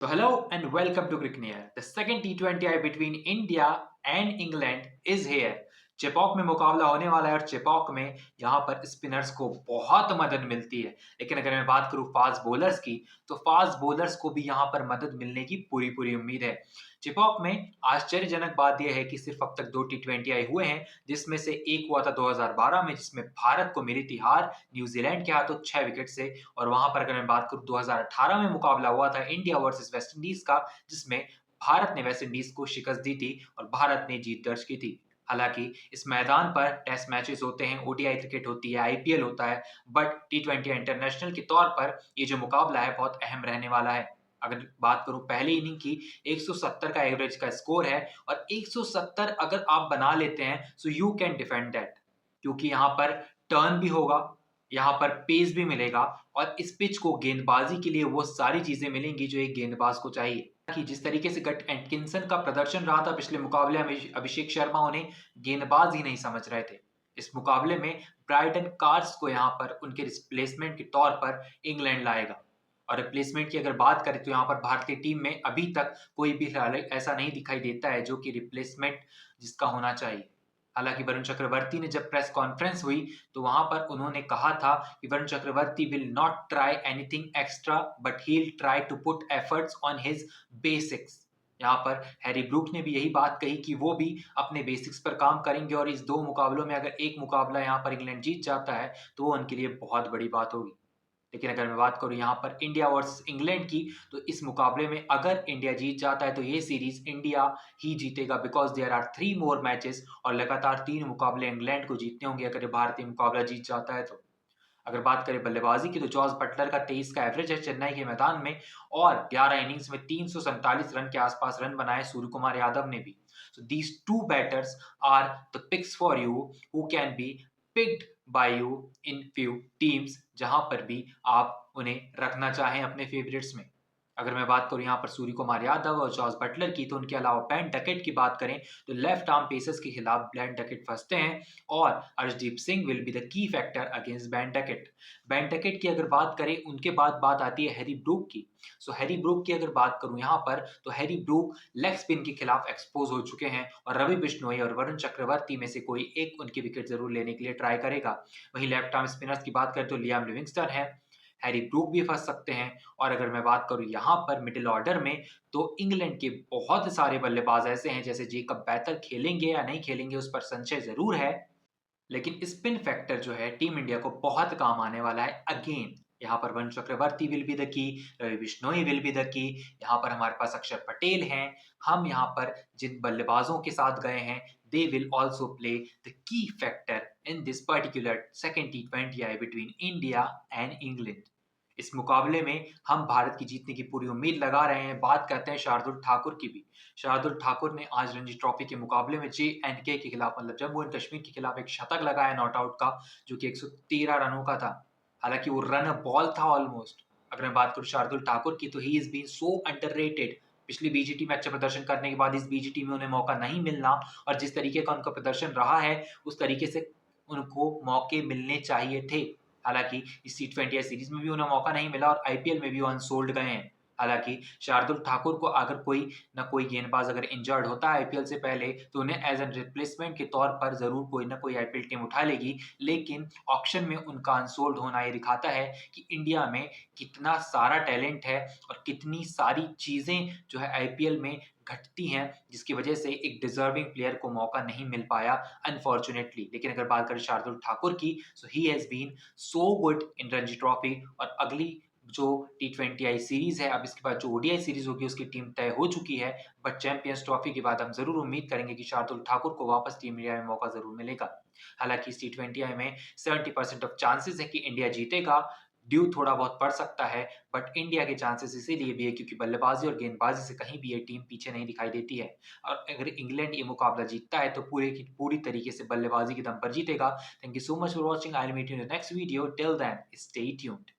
So hello and welcome to Cricknear. The second T20I between India and England is here. Chepauk में मुकाबला होने वाला है और चेपॉक में यहाँ पर स्पिनर्स को बहुत मदद मिलती है। लेकिन अगर मैं बात करूँ फास्ट बॉलर्स की, तो फास्ट बॉलर्स को भी यहाँ पर मदद मिलने की पूरी पूरी उम्मीद है। चेपॉक में आश्चर्यजनक बात यह है कि सिर्फ अब तक 2 T20 हुए हैं, जिसमें से एक हुआ था 2012 में, जिसमें भारत को मिली थी हार न्यूजीलैंड के हाथों 6 विकेट से। और वहां पर अगर मैं बात करूं 2018 में मुकाबला हुआ था इंडिया वर्सेस वेस्ट इंडीज का, जिसमें भारत ने वेस्ट इंडीज को शिकस्त दी थी और भारत ने जीत दर्ज की थी। हालांकि इस मैदान पर टेस्ट मैचेस होते हैं, ओडीआई क्रिकेट होती है, आईपीएल होता है, बट टी20 इंटरनेशनल के तौर पर ये जो मुकाबला है बहुत अहम रहने वाला है। अगर बात करूं पहली इनिंग की, 170 का एवरेज का स्कोर है और 170 अगर आप बना लेते हैं so you can defend that, क्योंकि यहाँ पर टर्न भी होगा, यहाँ पर पेस भी मिलेगा और इस पिच को गेंदबाजी के लिए वो सारी चीजें मिलेंगी जो एक गेंदबाज को चाहिए। कि जिस तरीके से गट एटकिंसन का प्रदर्शन रहा था पिछले मुकाबले में, अभिषेक शर्मा उन्हें गेंदबाज ही नहीं समझ रहे थे। इस मुकाबले में ब्राइटन कार्स को यहाँ पर उनके रिप्लेसमेंट के तौर पर इंग्लैंड लाएगा। और रिप्लेसमेंट की अगर बात करें तो यहाँ पर भारतीय टीम में अभी तक कोई भी खिलाड़ी ऐसा नहीं दिखाई देता है जो कि रिप्लेसमेंट जिसका होना चाहिए। हालांकि वरुण चक्रवर्ती ने जब प्रेस कॉन्फ्रेंस हुई तो वहां पर उन्होंने कहा था कि Varun Chakravarthy will not try anything extra but he will try to put efforts on his basics. यहाँ पर हैरी ब्रूक ने भी यही बात कही कि वो भी अपने बेसिक्स पर काम करेंगे और इस दो मुकाबलों में अगर एक मुकाबला यहाँ पर इंग्लैंड जीत जाता है तो वो उनके लिए बहुत बड़ी बात होगी। लेकिन अगर मैं बात करूं यहाँ पर इंडिया वर्सेस इंग्लैंड की, तो इस मुकाबले में अगर इंडिया जीत जाता है तो ये सीरीज इंडिया ही जीतेगा, because there are 3 more matches और लगातार 3 मुकाबले इंग्लैंड को जीतने होंगे अगर भारतीय मुकाबला जीत जाता है तो। अगर बात करें बल्लेबाजी की, तो जॉस बटलर का 23 का एवरेज है चेन्नई के मैदान में और 11 इनिंग्स में 347 रन के आसपास रन बनाए सूर्य कुमार यादव ने भी। So these two batters are the picks for you who can be picked by you in few teams, जहां पर भी आप उन्हें रखना चाहें अपने फेवरेट्स में। अगर मैं बात करूं यहाँ पर सूर्य कुमार यादव और जॉस बटलर की, तो उनके अलावा बेन डकेट की बात करें तो लेफ्ट आर्म पेसर्स के खिलाफ बेन डकेट फंसते हैं और Arshdeep Singh will be the की factor against Ben Duckett. Ben Duckett की अगर बात करें, उनके बाद बात आती है हैरी ब्रूक की। सो हैरी ब्रूक की अगर बात करूं यहाँ पर, तो हैरी ब्रूक लेग स्पिन के खिलाफ एक्सपोज हो चुके हैं और रवि बिश्नोई और वरुण चक्रवर्ती में से कोई एक उनकी विकेट जरूर लेने के लिए ट्राई करेगा। वहीं लेफ्ट आर्म स्पिनर्स की बात करें तो लियाम लिविंगस्टन है, हैरी ब्रूक भी फंस सकते हैं। और अगर मैं बात करूं यहाँ पर मिडिल ऑर्डर में, तो इंग्लैंड के बहुत सारे बल्लेबाज ऐसे हैं, जैसे जेकब बैथल खेलेंगे या नहीं खेलेंगे उस पर संशय जरूर है, लेकिन स्पिन फैक्टर जो है टीम इंडिया को बहुत काम आने वाला है। अगेन यहाँ पर Varun Chakravarthy will be the key, Ravi Bishnoi will be the key, यहाँ पर हमारे पास अक्षर पटेल हैं। हम यहाँ पर जिन बल्लेबाजों के साथ गए हैं, they will also play the key factor in this particular second T20 between India and England. इस मुकाबले में हम भारत की जीतने की पूरी उम्मीद लगा रहे हैं। बात करते हैं शार्दुल ठाकुर की भी। शार्दुल ठाकुर ने आज रणजी ट्रॉफी के मुकाबले में J&K के खिलाफ, मतलब जम्मू एंड कश्मीर के खिलाफ एक शतक लगाया नॉट आउट का, जो कि 113 रनों का था। हालांकि वो रन बॉल था ऑलमोस्ट। अगर मैं बात करूं शार्दुल ठाकुर की, तो he is been so underrated. पिछली बीजीटी में अच्छा प्रदर्शन करने के बाद इस बीजीटी में उन्हें मौका नहीं मिलना, और जिस तरीके का उनका प्रदर्शन रहा है उस तरीके से उनको मौके मिलने चाहिए थे। हालांकि इस T20 सीरीज में भी उन्हें मौका नहीं मिला और आईपीएल में भी वो अनसोल्ड गए हैं। हालांकि शार्दुल ठाकुर को अगर कोई ना कोई गेंदबाज अगर इंजर्ड होता है आईपीएल से पहले, तो उन्हें एज एन रिप्लेसमेंट के तौर पर जरूर कोई ना कोई आईपीएल टीम उठा लेगी। लेकिन ऑक्शन में उनका अनसोल्ड होना ये दिखाता है कि इंडिया में कितना सारा टैलेंट है और कितनी सारी चीजें जो है आईपीएल में घटती हैं, जिसकी वजह से एक डिजर्विंग प्लेयर को मौका नहीं मिल पाया अनफॉर्चुनेटली। लेकिन अगर बात करें शार्दुल ठाकुर की, so he has been so good in Ranji Trophy. और अगली जो T20 सीरीज है, अब इसके बाद जो ओडीआई सीरीज होगी उसकी टीम तय हो चुकी है, बट चैंपियंस ट्रॉफी के बाद हम जरूर उम्मीद करेंगे कि शार्दुल ठाकुर को वापस टीम इंडिया में मौका जरूर मिलेगा। हालांकि इस T20 में 70% ऑफ चांसेस है कि इंडिया जीतेगा। ड्यू थोड़ा बहुत पड़ सकता है, बट इंडिया के चांसेस इसीलिए भी है क्योंकि बल्लेबाजी और गेंदबाजी से कहीं भी ये टीम पीछे नहीं दिखाई देती है। और अगर इंग्लैंड ये मुकाबला जीतता है तो पूरे की पूरी तरीके से बल्लेबाजी के दम पर जीतेगा। Thank you so much for watching. I will meet you in the next video. Till then stay tuned.